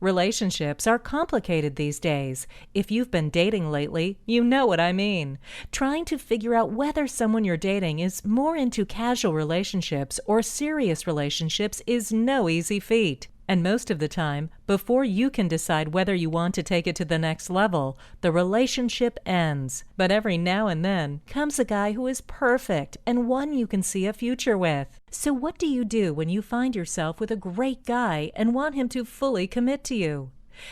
Relationships are complicated these days. If you've been dating lately, you know what I mean. Trying to figure out whether someone you're dating is more into casual relationships or serious relationships is no easy feat. And most of the time, before you can decide whether you want to take it to the next level, the relationship ends. But every now and then comes a guy who is perfect and one you can see a future with. So what do you do when you find yourself with a great guy and want him to fully commit to you?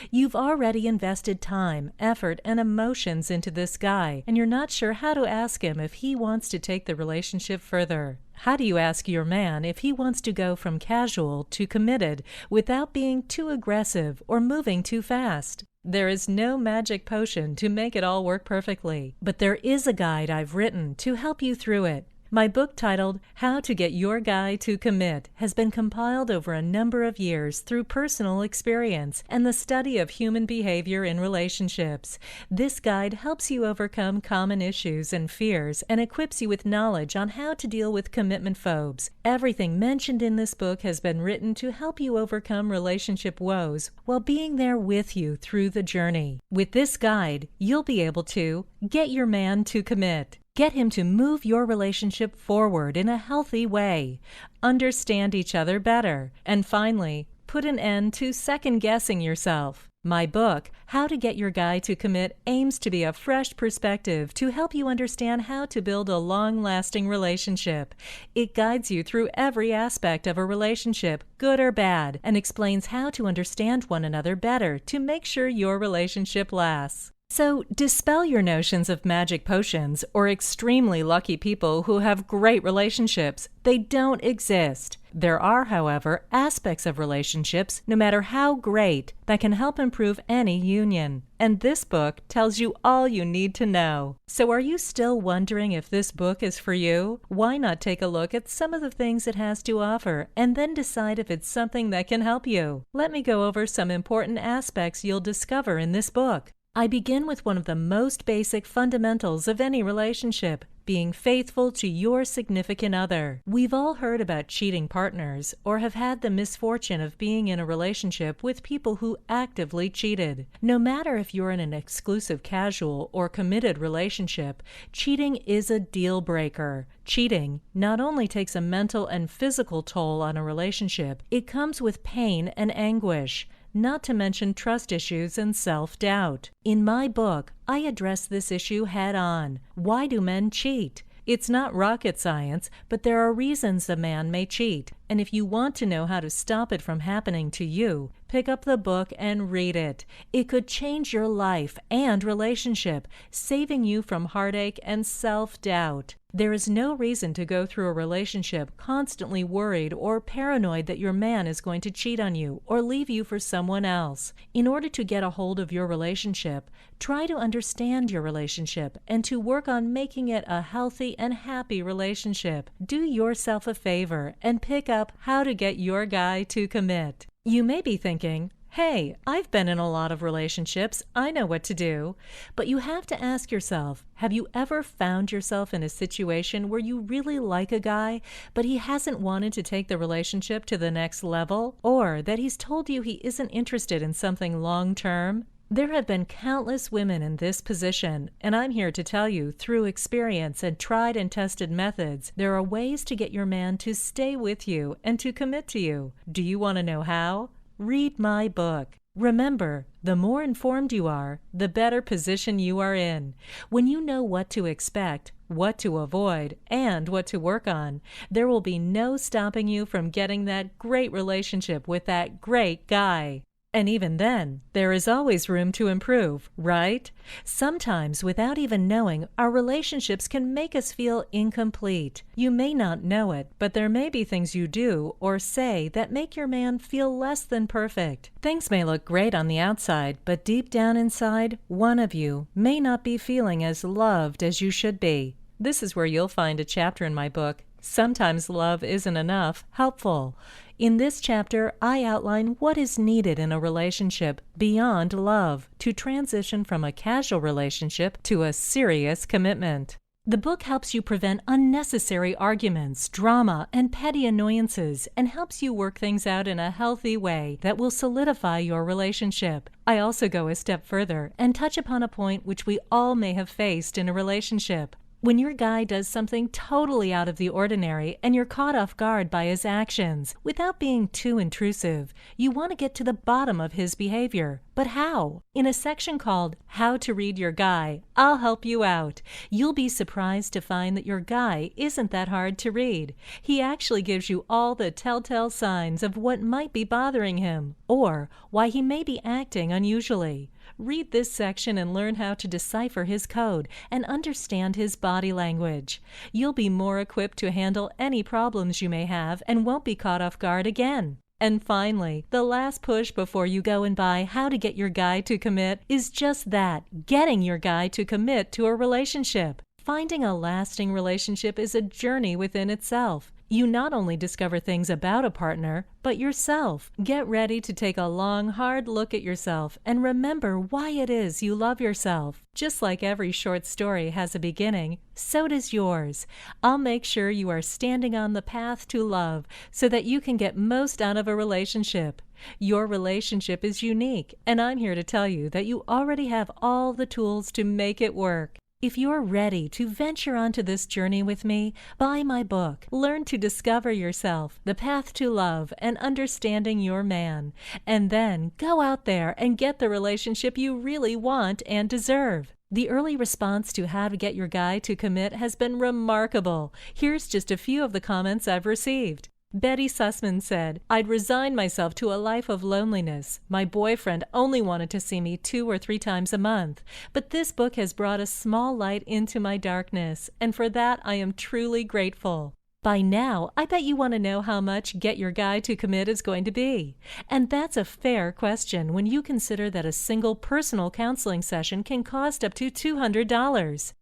You've already invested time, effort, and emotions into this guy, and you're not sure how to ask him if he wants to take the relationship further. How do you ask your man if he wants to go from casual to committed without being too aggressive or moving too fast? There is no magic potion to make it all work perfectly, but there is a guide I've written to help you through it. My book titled How to Get Your Guy to Commit has been compiled over a number of years through personal experience and the study of human behavior in relationships. This guide helps you overcome common issues and fears and equips you with knowledge on how to deal with commitment phobes. Everything mentioned in this book has been written to help you overcome relationship woes while being there with you through the journey. With this guide, you'll be able to get your man to commit. Get him to move your relationship forward in a healthy way, understand each other better, and finally, put an end to second-guessing yourself. My book, How to Get Your Guy to Commit, aims to be a fresh perspective to help you understand how to build a long-lasting relationship. It guides you through every aspect of a relationship, good or bad, and explains how to understand one another better to make sure your relationship lasts. So, dispel your notions of magic potions or extremely lucky people who have great relationships. They don't exist. There are, however, aspects of relationships, no matter how great, that can help improve any union. And this book tells you all you need to know. So are you still wondering if this book is for you? Why not take a look at some of the things it has to offer and then decide if it's something that can help you? Let me go over some important aspects you'll discover in this book. I begin with one of the most basic fundamentals of any relationship, being faithful to your significant other. We've all heard about cheating partners or have had the misfortune of being in a relationship with people who actively cheated. No matter if you're in an exclusive casual or committed relationship, cheating is a deal breaker. Cheating not only takes a mental and physical toll on a relationship, it comes with pain and anguish, not to mention trust issues and self-doubt. In my book, I address this issue head-on. Why do men cheat? It's not rocket science, but there are reasons a man may cheat. And if you want to know how to stop it from happening to you, pick up the book and read it. It could change your life and relationship, saving you from heartache and self-doubt. There is no reason to go through a relationship constantly worried or paranoid that your man is going to cheat on you or leave you for someone else. In order to get a hold of your relationship, try to understand your relationship and to work on making it a healthy and happy relationship. Do yourself a favor and pick up How to Get Your Guy to Commit. You may be thinking, hey, I've been in a lot of relationships. I know what to do. But you have to ask yourself, have you ever found yourself in a situation where you really like a guy, but he hasn't wanted to take the relationship to the next level? Or that he's told you he isn't interested in something long-term? There have been countless women in this position, and I'm here to tell you, through experience and tried and tested methods, there are ways to get your man to stay with you and to commit to you. Do you want to know how? Read my book. Remember, the more informed you are, the better position you are in. When you know what to expect, what to avoid, and what to work on, there will be no stopping you from getting that great relationship with that great guy. And even then, there is always room to improve, right? Sometimes, without even knowing, our relationships can make us feel incomplete. You may not know it, but there may be things you do or say that make your man feel less than perfect. Things may look great on the outside, but deep down inside, one of you may not be feeling as loved as you should be. This is where you'll find a chapter in my book, Sometimes Love Isn't Enough, helpful. In this chapter, I outline what is needed in a relationship beyond love to transition from a casual relationship to a serious commitment. The book helps you prevent unnecessary arguments, drama, and petty annoyances, and helps you work things out in a healthy way that will solidify your relationship. I also go a step further and touch upon a point which we all may have faced in a relationship. When your guy does something totally out of the ordinary and you're caught off guard by his actions, without being too intrusive, you want to get to the bottom of his behavior. But how? In a section called How to Read Your Guy, I'll help you out. You'll be surprised to find that your guy isn't that hard to read. He actually gives you all the telltale signs of what might be bothering him, or why he may be acting unusually. Read this section and learn how to decipher his code and understand his body language. You'll be more equipped to handle any problems you may have and won't be caught off guard again. And finally, the last push before you go and buy How to Get Your Guy to Commit is just that, getting your guy to commit to a relationship. Finding a lasting relationship is a journey within itself. You not only discover things about a partner, but yourself. Get ready to take a long, hard look at yourself and remember why it is you love yourself. Just like every short story has a beginning, so does yours. I'll make sure you are standing on the path to love so that you can get most out of a relationship. Your relationship is unique, and I'm here to tell you that you already have all the tools to make it work. If you're ready to venture onto this journey with me, buy my book, Learn to Discover Yourself, The Path to Love, and Understanding Your Man. And then go out there and get the relationship you really want and deserve. The early response to How to Get Your Guy to Commit has been remarkable. Here's just a few of the comments I've received. Betty Sussman said, "I'd resigned myself to a life of loneliness. My boyfriend only wanted to see me 2 or 3 times a month. But this book has brought a small light into my darkness, and for that I am truly grateful." By now, I bet you want to know how much Get Your Guy to Commit is going to be. And that's a fair question when you consider that a single personal counseling session can cost up to $200.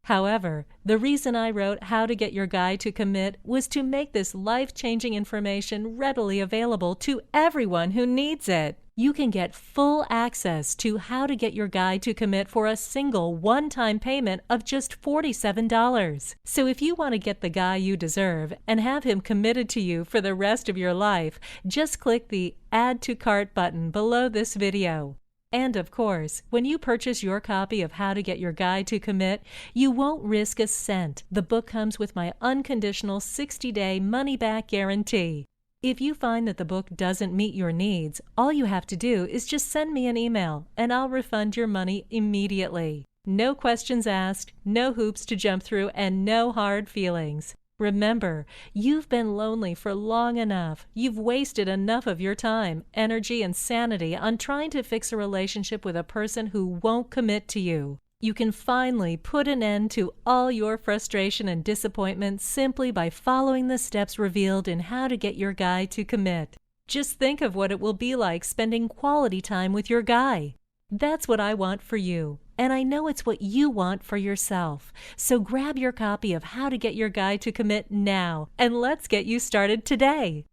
However, the reason I wrote How to Get Your Guy to Commit was to make this life-changing information readily available to everyone who needs it. You can get full access to How to Get Your Guy to Commit for a single one-time payment of just $47. So if you want to get the guy you deserve and have him committed to you for the rest of your life, just click the Add to Cart button below this video. And of course, when you purchase your copy of How to Get Your Guy to Commit, you won't risk a cent. The book comes with my unconditional 60-day money-back guarantee. If you find that the book doesn't meet your needs, all you have to do is just send me an email and I'll refund your money immediately. No questions asked, no hoops to jump through, and no hard feelings. Remember, you've been lonely for long enough. You've wasted enough of your time, energy, and sanity on trying to fix a relationship with a person who won't commit to you. You can finally put an end to all your frustration and disappointment simply by following the steps revealed in How to Get Your Guy to Commit. Just think of what it will be like spending quality time with your guy. That's what I want for you. And I know it's what you want for yourself. So grab your copy of How to Get Your Guy to Commit now, and let's get you started today.